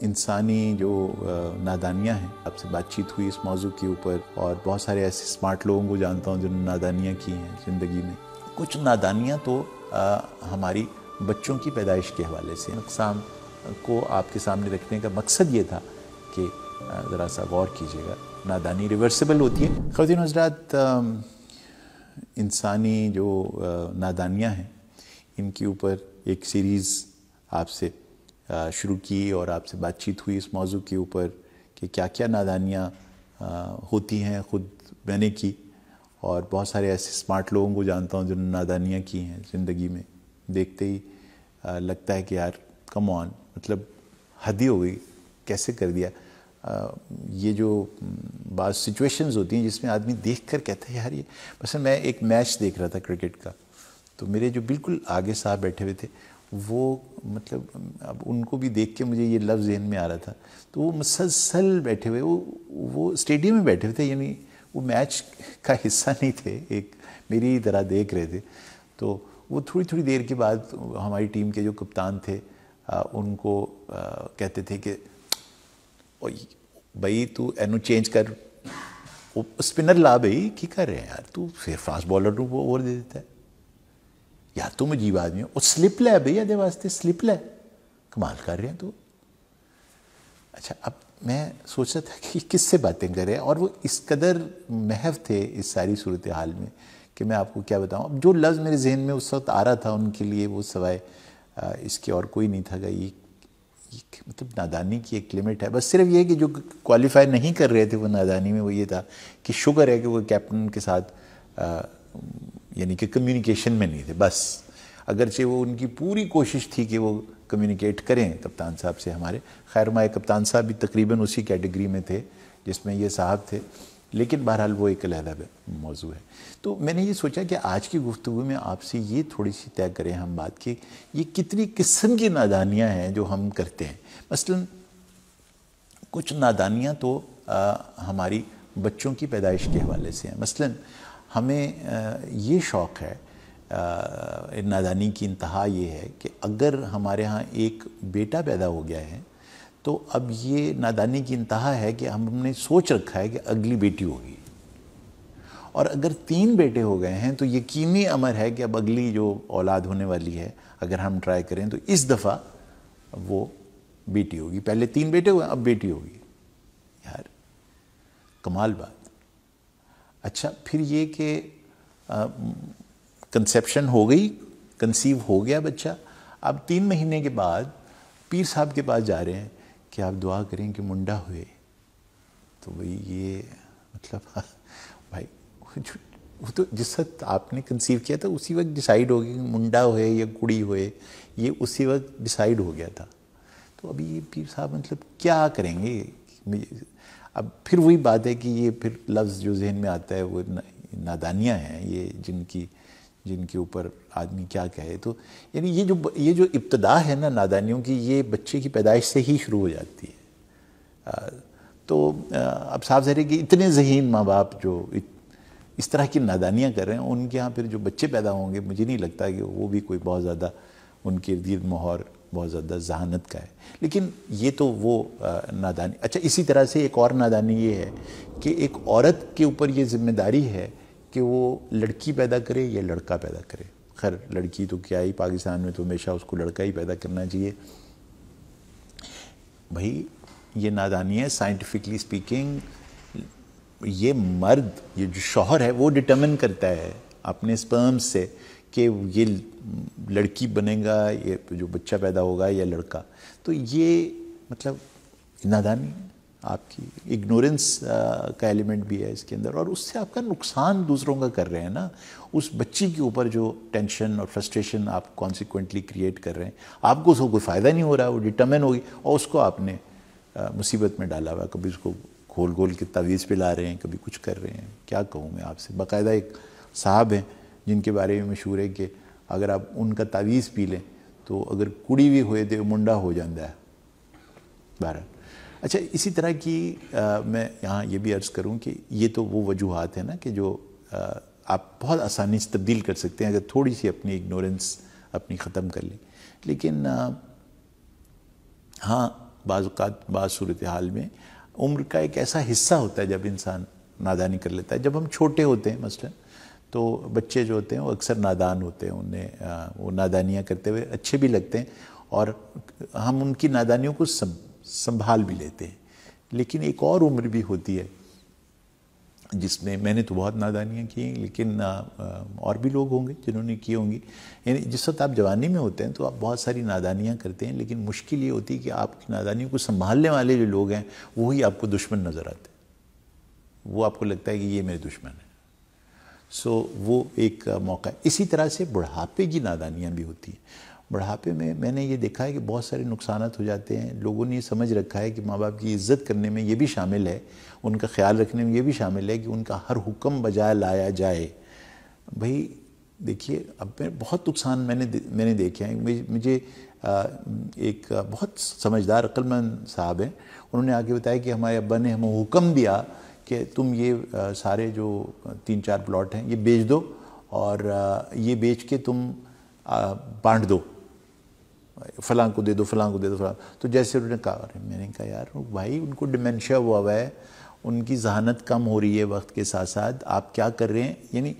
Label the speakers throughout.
Speaker 1: انسانی جو نادانیاں ہیں، آپ سے بات چیت ہوئی اس موضوع کے اوپر، اور بہت سارے ایسے اسمارٹ لوگوں کو جانتا ہوں جنہوں نے نادانیاں کی ہیں زندگی میں۔ کچھ نادانیاں تو ہماری بچوں کی پیدائش کے حوالے سے، اقسام کو آپ کے سامنے رکھنے کا مقصد یہ تھا کہ ذرا سا غور کیجیے گا۔ نادانی ریورسیبل ہوتی ہے۔ خواتین و حضرات، انسانی جو نادانیاں ہیں ان کے اوپر ایک سیریز آپ سے شروع کی اور آپ سے بات چیت ہوئی اس موضوع کے اوپر کہ کیا کیا نادانیاں ہوتی ہیں۔ خود میں نے کی، اور بہت سارے ایسے اسمارٹ لوگوں کو جانتا ہوں جنہوں نے نادانیاں کی ہیں زندگی میں۔ دیکھتے ہی لگتا ہے کہ یار کم آن، مطلب حد ہی ہو گئی، کیسے کر دیا۔ یہ جو بعض سچویشنز ہوتی ہیں جس میں آدمی دیکھ کر کہتا ہے یار یہ، مثلا میں ایک میچ دیکھ رہا تھا کرکٹ کا، تو میرے جو بالکل آگے صاحب بیٹھے ہوئے تھے وہ، مطلب اب ان کو بھی دیکھ کے مجھے یہ لفظ ذہن میں آ رہا تھا، تو وہ مسلسل بیٹھے ہوئے، وہ اسٹیڈیم میں بیٹھے ہوئے تھے، یعنی وہ میچ کا حصہ نہیں تھے، ایک میری ہی طرح دیکھ رہے تھے۔ تو وہ تھوڑی تھوڑی دیر کے بعد ہماری ٹیم کے جو کپتان تھے ان کو کہتے تھے کہ بھائی تو اینو چینج کر، اسپنر لا بھائی، کی کر رہے ہیں یار تو، پھر فاسٹ بالر کو اوور دے دیتا ہے یا تم عجیب آدمی ہو، اور سلپ لے بھائی ادے واسطے سلپ لے، کمال کر رہے ہیں تو۔ اچھا، اب میں سوچ رہا تھا کہ کس سے باتیں کریں، اور وہ اس قدر محو تھے اس ساری صورتحال میں کہ میں آپ کو کیا بتاؤں۔ اب جو لفظ میرے ذہن میں اس وقت آ رہا تھا ان کے لیے، وہ سوائے اس کے اور کوئی نہیں تھا کہ یہ مطلب نادانی کی ایک لمٹ ہے۔ بس صرف یہ کہ جو کوالیفائی نہیں کر رہے تھے وہ نادانی میں، وہ یہ تھا کہ شکر ہے کہ وہ کیپٹن کے ساتھ یعنی کہ کمیونیکیشن میں نہیں تھے۔ بس اگرچہ وہ ان کی پوری کوشش تھی کہ وہ کمیونیکیٹ کریں کپتان صاحب سے ہمارے، خیر ہمارے کپتان صاحب بھی تقریباً اسی کیٹیگری میں تھے جس میں یہ صاحب تھے، لیکن بہرحال وہ ایک علیحدہ موضوع ہے۔ تو میں نے یہ سوچا کہ آج کی گفتگو میں آپ سے یہ تھوڑی سی طے کریں ہم بات کہ یہ کتنی قسم کی نادانیاں ہیں جو ہم کرتے ہیں۔ مثلا کچھ نادانیاں تو ہماری بچوں کی پیدائش کے حوالے سے ہیں۔ مثلا ہمیں یہ شوق ہے، نادانی کی انتہا یہ ہے کہ اگر ہمارے ہاں ایک بیٹا پیدا ہو گیا ہے تو اب یہ نادانی کی انتہا ہے کہ ہم نے سوچ رکھا ہے کہ اگلی بیٹی ہوگی، اور اگر 3 بیٹے ہو گئے ہیں تو یقینی امر ہے کہ اب اگلی جو اولاد ہونے والی ہے اگر ہم ٹرائی کریں تو اس دفعہ وہ بیٹی ہوگی۔ پہلے 3 بیٹے ہوئے، اب بیٹی ہوگی۔ یار کمال بات۔ اچھا، پھر یہ کہ کنسیپشن ہو گئی، کنسیو ہو گیا بچہ، اب 3 مہینے کے بعد پیر صاحب کے پاس جا رہے ہیں کہ آپ دعا کریں کہ منڈا ہوئے۔ تو بھئی یہ مطلب بھائی وہ تو جس وقت آپ نے کنسیو کیا تھا اسی وقت ڈیسائیڈ ہو گیا کہ منڈا ہوئے یا کڑی ہوئے، یہ اسی وقت ڈیسائیڈ ہو گیا تھا۔ تو ابھی یہ پیر صاحب مطلب کیا کریں گے؟ اب پھر وہی بات ہے کہ یہ پھر لفظ جو ذہن میں آتا ہے وہ نادانیاں ہیں، یہ جن کے اوپر آدمی کیا کہے۔ تو یعنی یہ جو ابتدا ہے نا نادانیوں کی، یہ بچے کی پیدائش سے ہی شروع ہو جاتی ہے۔ تو اب صاف ظاہر ہے کہ اتنے ذہین ماں باپ جو اس طرح کی نادانیاں کر رہے ہیں، ان کے ہاں پھر جو بچے پیدا ہوں گے، مجھے نہیں لگتا کہ وہ بھی کوئی بہت زیادہ ان کے ارد گرد ماحول بہت زیادہ ذہانت کا ہے۔ لیکن یہ تو وہ نادانی۔ اچھا، اسی طرح سے ایک اور نادانی یہ ہے کہ ایک عورت کے اوپر یہ ذمہ داری ہے کہ وہ لڑکی پیدا کرے یا لڑکا پیدا کرے۔ خیر لڑکی تو کیا ہی، پاکستان میں تو ہمیشہ اس کو لڑکا ہی پیدا کرنا چاہیے۔ بھائی یہ نادانی ہے، سائنٹیفکلی سپیکنگ یہ مرد، یہ جو شوہر ہے وہ ڈٹرمن کرتا ہے اپنے سپرم سے کہ یہ لڑکی بنے گا، یہ جو بچہ پیدا ہوگا یا لڑکا۔ تو یہ مطلب نادانی، آپ کی اگنورنس کا ایلیمنٹ بھی ہے اس کے اندر، اور اس سے آپ کا نقصان دوسروں کا کر رہے ہیں نا۔ اس بچی کے اوپر جو ٹینشن اور فرسٹریشن آپ کانسیکوینٹلی کریٹ کر رہے ہیں، آپ کو اس کو کوئی فائدہ نہیں ہو رہا، وہ ڈٹرمن ہوگی، اور اس کو آپ نے مصیبت میں ڈالا ہوا۔ کبھی اس کو گھول گھول کے تعویذ پہ لا رہے ہیں، کبھی کچھ کر رہے ہیں۔ کیا کہوں میں آپ سے، باقاعدہ ایک صاحب ہیں جن کے بارے میں مشہور ہے کہ اگر آپ ان کا تعویذ پی لیں تو اگر کڑی بھی ہوئے تو منڈا ہو جاتا ہے۔ بہرحال اچھا، اسی طرح کی میں یہاں یہ بھی عرض کروں کہ یہ تو وہ وجوہات ہیں نا کہ جو آپ بہت آسانی سے تبدیل کر سکتے ہیں اگر تھوڑی سی اپنی اگنورنس اپنی ختم کر لیں۔ لیکن ہاں بعض اوقات بعض صورتحال میں عمر کا ایک ایسا حصہ ہوتا ہے جب انسان نادانی کر لیتا ہے. جب ہم چھوٹے ہوتے ہیں مثلا تو بچے جو ہوتے ہیں وہ اکثر نادان ہوتے ہیں, انہیں وہ نادانیاں کرتے ہوئے اچھے بھی لگتے ہیں اور ہم ان کی نادانیوں کو سنبھال بھی لیتے ہیں. لیکن ایک اور عمر بھی ہوتی ہے جس میں نے تو بہت نادانیاں کی ہیں, لیکن اور بھی لوگ ہوں گے جنہوں نے کی ہوں گی. یعنی جس وقت آپ جوانی میں ہوتے ہیں تو آپ بہت ساری نادانیاں کرتے ہیں, لیکن مشکل یہ ہوتی ہے کہ آپ کی نادانیوں کو سنبھالنے والے جو لوگ ہیں وہی آپ کو دشمن نظر آتے ہیں. وہ آپ کو لگتا ہے کہ یہ میرے دشمن ہیں. وہ ایک موقع ہے. اسی طرح سے بڑھاپے کی نادانیاں بھی ہوتی ہیں. بڑھاپے میں نے یہ دیکھا ہے کہ بہت سارے نقصانات ہو جاتے ہیں. لوگوں نے یہ سمجھ رکھا ہے کہ ماں باپ کی عزت کرنے میں یہ بھی شامل ہے, ان کا خیال رکھنے میں یہ بھی شامل ہے کہ ان کا ہر حکم بجا لایا جائے. بھئی دیکھیے, اب میں بہت نقصان میں نے دیکھے ہیں. مجھے ایک بہت سمجھدار عقل مند صاحب ہیں, انہوں نے آگے بتایا کہ ہمارے ابا نے ہمیں حکم دیا کہ تم یہ سارے جو 3-4 پلاٹ ہیں یہ بیچ دو اور یہ بیچ کے تم بانٹ دو, فلاں کو دے دو, فلاں کو دے دو, فلاں. تو جیسے انہوں نے کہا, میں نے کہا یار بھائی ان کو ڈیمنشیا ہوا ہے, ان کی ذہانت کم ہو رہی ہے وقت کے ساتھ ساتھ, آپ کیا کر رہے ہیں؟ یعنی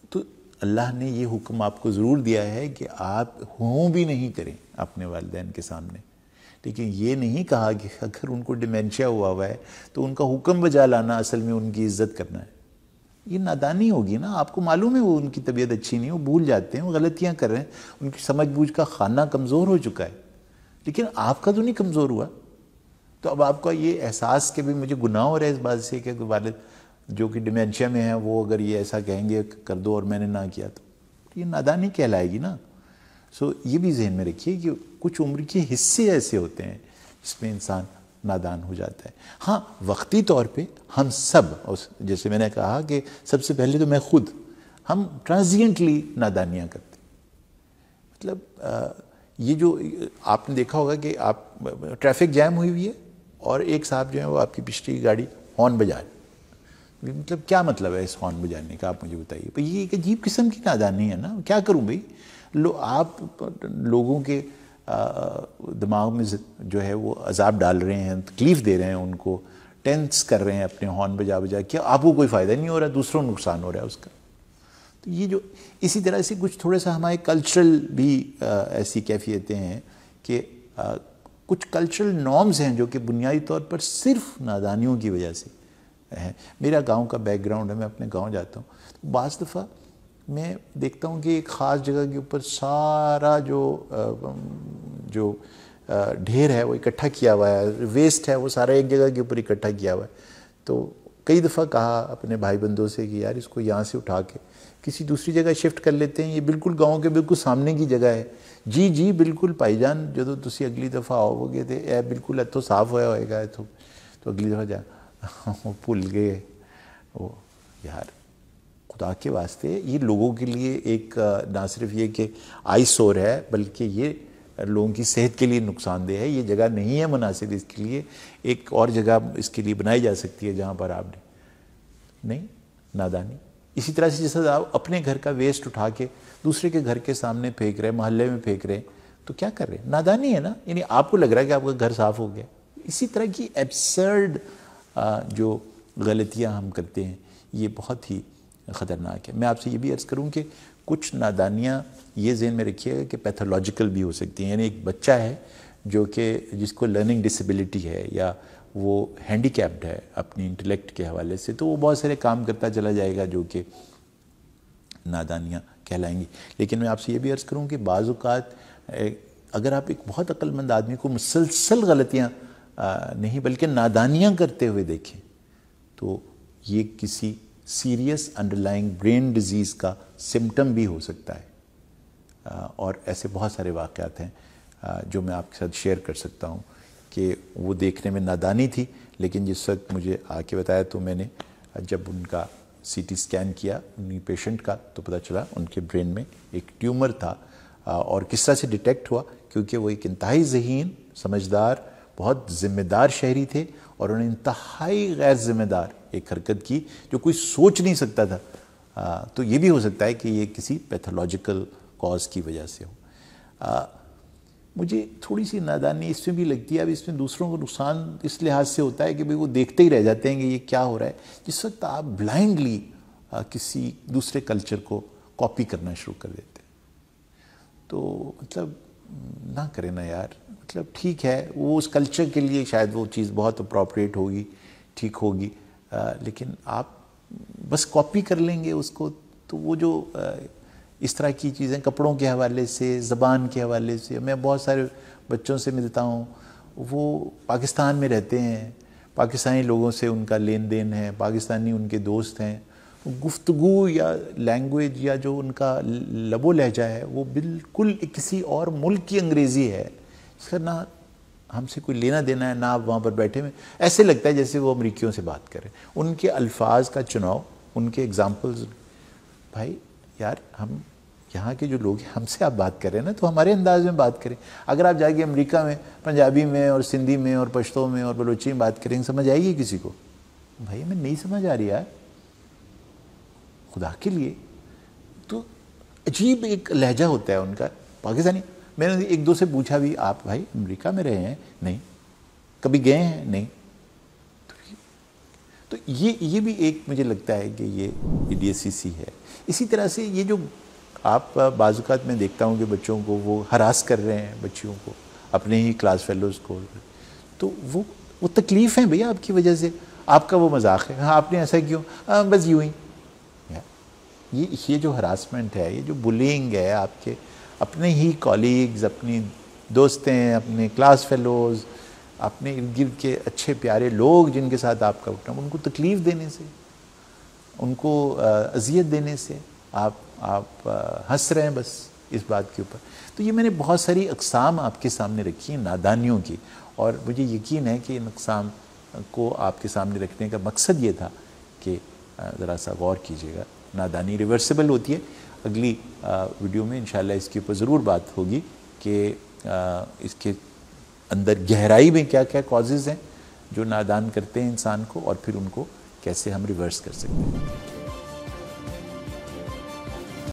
Speaker 1: تو اللہ نے یہ حکم آپ کو ضرور دیا ہے کہ آپ ہوں بھی نہیں کریں اپنے والدین کے سامنے, لیکن یہ نہیں کہا کہ اگر ان کو ڈیمنشیا ہوا ہے تو ان کا حکم بجا لانا اصل میں ان کی عزت کرنا ہے. یہ نادانی ہوگی نا. آپ کو معلوم ہے وہ ان کی طبیعت اچھی نہیں, وہ بھول جاتے ہیں, وہ غلطیاں کر رہے ہیں, ان کی سمجھ بوجھ کا خانہ کمزور ہو چکا ہے, لیکن آپ کا تو نہیں کمزور ہوا. تو اب آپ کا یہ احساس کہ بھی مجھے گناہ ہو رہا ہے اس بات سے کہ والد جو کہ ڈیمنشیا میں ہیں وہ اگر یہ ایسا کہیں گے کر دو اور میں نے نہ کیا تو یہ نادانی کہلائے گی نا. یہ بھی ذہن میں رکھیے کہ کچھ عمر کے حصے ایسے ہوتے ہیں جس میں انسان نادان ہو جاتا ہے. ہاں وقتی طور پہ ہم سب, جیسے میں نے کہا کہ سب سے پہلے تو میں خود, ہم ٹرانزینٹلی نادانیاں کرتے ہیں. مطلب یہ جو آپ نے دیکھا ہوگا کہ آپ ٹریفک جیم ہوئی ہے اور ایک صاحب جو ہیں وہ آپ کی پچھلی گاڑی ہارن بجا رہے, مطلب کیا مطلب ہے اس ہارن بجانے کا, آپ مجھے بتائیے. بھئی یہ ایک عجیب قسم کی نادانی ہے نا. کیا کروں بھئی, آپ لوگوں کے دماغ میں جو ہے وہ عذاب ڈال رہے ہیں, تکلیف دے رہے ہیں, ان کو ٹینس کر رہے ہیں اپنے ہارن بجا کیا آپ کو کوئی فائدہ نہیں ہو رہا, دوسروں کو نقصان ہو رہا ہے اس کا. تو یہ جو اسی طرح سے کچھ تھوڑا سا ہمارے کلچرل بھی ایسی کیفیتیں ہیں کہ کچھ کلچرل نارمز ہیں جو کہ بنیادی طور پر صرف نادانیوں کی وجہ سے ہیں. میرا گاؤں کا بیک گراؤنڈ ہے, میں اپنے گاؤں جاتا ہوں, بعض دفعہ میں دیکھتا ہوں کہ ایک خاص جگہ کے اوپر سارا جو ڈھیر ہے وہ اکٹھا کیا ہوا ہے, ویسٹ ہے وہ سارا ایک جگہ کے اوپر اکٹھا کیا ہوا ہے. تو کئی دفعہ کہا اپنے بھائی بندوں سے کہ یار اس کو یہاں سے اٹھا کے کسی دوسری جگہ شفٹ کر لیتے ہیں, یہ بالکل گاؤں کے بالکل سامنے کی جگہ ہے. جی بالکل بھائی جان, جدو تسی اگلی دفعہ آؤ گے تو اے بالکل اتوں صاف ہوا ہوئے گا, تو اگلی دفعہ جا وہ بھول گئے. وہ یار خدا کے واسطے یہ لوگوں کے لیے ایک نہ صرف یہ کہ آئی سور ہے بلکہ یہ لوگوں کی صحت کے لیے نقصان دہ ہے. یہ جگہ نہیں ہے مناسب اس کے لیے, ایک اور جگہ اس کے لیے بنائی جا سکتی ہے جہاں پر آپ نے نہیں. نادانی اسی طرح سے جیسا آپ اپنے گھر کا ویسٹ اٹھا کے دوسرے کے گھر کے سامنے پھینک رہے ہیں, محلے میں پھینک رہے ہیں, تو کیا کر رہے ہیں؟ نادانی ہے نا. یعنی آپ کو لگ رہا ہے کہ آپ کا گھر صاف ہو گیا. اسی طرح کی ایبسرڈ جو غلطیاں ہم کرتے ہیں یہ بہت ہی خطرناک ہے. میں آپ سے یہ بھی عرض کروں کہ کچھ نادانیاں یہ ذہن میں رکھیے گا کہ پیتھولوجیکل بھی ہو سکتی ہیں. یعنی ایک بچہ ہے جو کہ جس کو لرننگ ڈسیبلٹی ہے یا وہ ہینڈی کیپڈ ہے اپنی انٹلیکٹ کے حوالے سے, تو وہ بہت سارے کام کرتا چلا جائے گا جو کہ نادانیاں کہلائیں گی. لیکن میں آپ سے یہ بھی عرض کروں کہ بعض اوقات اگر آپ ایک بہت عقل مند آدمی کو مسلسل غلطیاں نہیں بلکہ نادانیاں کرتے ہوئے دیکھیں تو یہ کسی سیریس انڈرلائنگ برین ڈیزیز کا سمٹم بھی ہو سکتا ہے. اور ایسے بہت سارے واقعات ہیں جو میں آپ کے ساتھ شیئر کر سکتا ہوں کہ وہ دیکھنے میں نادانی تھی, لیکن جس وقت مجھے آ کے بتایا تو میں نے جب ان کا سی ٹی اسکین کیا انہیں پیشنٹ کا تو پتہ چلا ان کے برین میں ایک ٹیومر تھا. اور کس طرح سے ڈیٹیکٹ ہوا, کیونکہ وہ ایک انتہائی ذہین, سمجھدار, بہت ذمہ دار شہری تھے اور انہوں نے انتہائی غیر ذمہ دار ایک حرکت کی جو کوئی سوچ نہیں سکتا تھا. تو یہ بھی ہو سکتا ہے کہ یہ کسی پیتھولوجیکل کاز کی وجہ سے ہو. مجھے تھوڑی سی نادانی اس میں بھی لگتی ہے. اب اس میں دوسروں کو نقصان اس لحاظ سے ہوتا ہے کہ بھئی وہ دیکھتے ہی رہ جاتے ہیں کہ یہ کیا ہو رہا ہے. جس وقت آپ بلائنڈلی کسی دوسرے کلچر کو کاپی کرنا شروع کر دیتے ہیں تو مطلب نہ کریں نا یار. مطلب ٹھیک ہے وہ اس کلچر کے لیے شاید وہ چیز بہت اپروپریٹ ہوگی, ٹھیک ہوگی, لیکن آپ بس کاپی کر لیں گے اس کو تو وہ جو اس طرح کی چیزیں کپڑوں کے حوالے سے, زبان کے حوالے سے, میں بہت سارے بچوں سے ملتا ہوں وہ پاکستان میں رہتے ہیں, پاکستانی لوگوں سے ان کا لین دین ہے, پاکستانی ان کے دوست ہیں, گفتگو یا لینگویج یا جو ان کا لب و لہجہ ہے وہ بالکل کسی اور ملک کی انگریزی ہے جس کا نہ ہم سے کوئی لینا دینا ہے, نہ آپ وہاں پر بیٹھے ہوئے. ایسے لگتا ہے جیسے وہ امریکیوں سے بات کریں. ان کے الفاظ کا چناؤ, ان کے ایگزامپلز, بھائی یار ہم یہاں کے جو لوگ ہیں ہم سے آپ بات کر رہے ہیں نا تو ہمارے انداز میں بات کریں. اگر آپ جا کے امریکہ میں پنجابی میں اور سندھی میں اور پشتو میں اور بلوچی میں بات کریں سمجھ آئے گی کسی کو؟ بھائی ہمیں نہیں سمجھ آ رہی یار, خدا کے لیے. تو عجیب ایک لہجہ ہوتا ہے ان کا پاکستانی. میں نے ایک دو سے پوچھا بھی آپ بھائی امریکہ میں رہے ہیں؟ نہیں. کبھی گئے ہیں؟ نہیں. تو یہ بھی ایک مجھے لگتا ہے کہ یہ ایڈیسی سی ہے. اسی طرح سے یہ جو آپ بعض اوقات میں دیکھتا ہوں کہ بچوں کو وہ ہراس کر رہے ہیں, بچیوں کو, اپنے ہی کلاس فیلوز کو, تو وہ تکلیف ہیں بھیا آپ کی وجہ سے. آپ کا وہ مذاق ہے, ہاں آپ نے ایسا کیوں, بس یوں ہی. یہ جو ہراسمنٹ ہے, یہ جو بلینگ ہے آپ کے اپنے ہی کالیگز, اپنی دوستیں, اپنے کلاس فیلوز, اپنے ارد گرد کے اچھے پیارے لوگ جن کے ساتھ آپ کا اٹھنا, ان کو تکلیف دینے سے, ان کو اذیت دینے سے آپ ہنس رہے ہیں بس اس بات کے اوپر. تو یہ میں نے بہت ساری اقسام آپ کے سامنے رکھی ہیں نادانیوں کی, اور مجھے یقین ہے کہ ان اقسام کو آپ کے سامنے رکھنے کا مقصد یہ تھا کہ ذرا سا غور کیجیے گا. نادانی ریورسیبل ہوتی ہے. اگلی ویڈیو میں انشاءاللہ اس کے اوپر ضرور بات ہوگی کہ اس کے اندر گہرائی میں کیا کیا کازز ہیں جو نادان کرتے ہیں انسان کو, اور پھر ان کو کیسے ہم ریورس کر سکتے ہیں.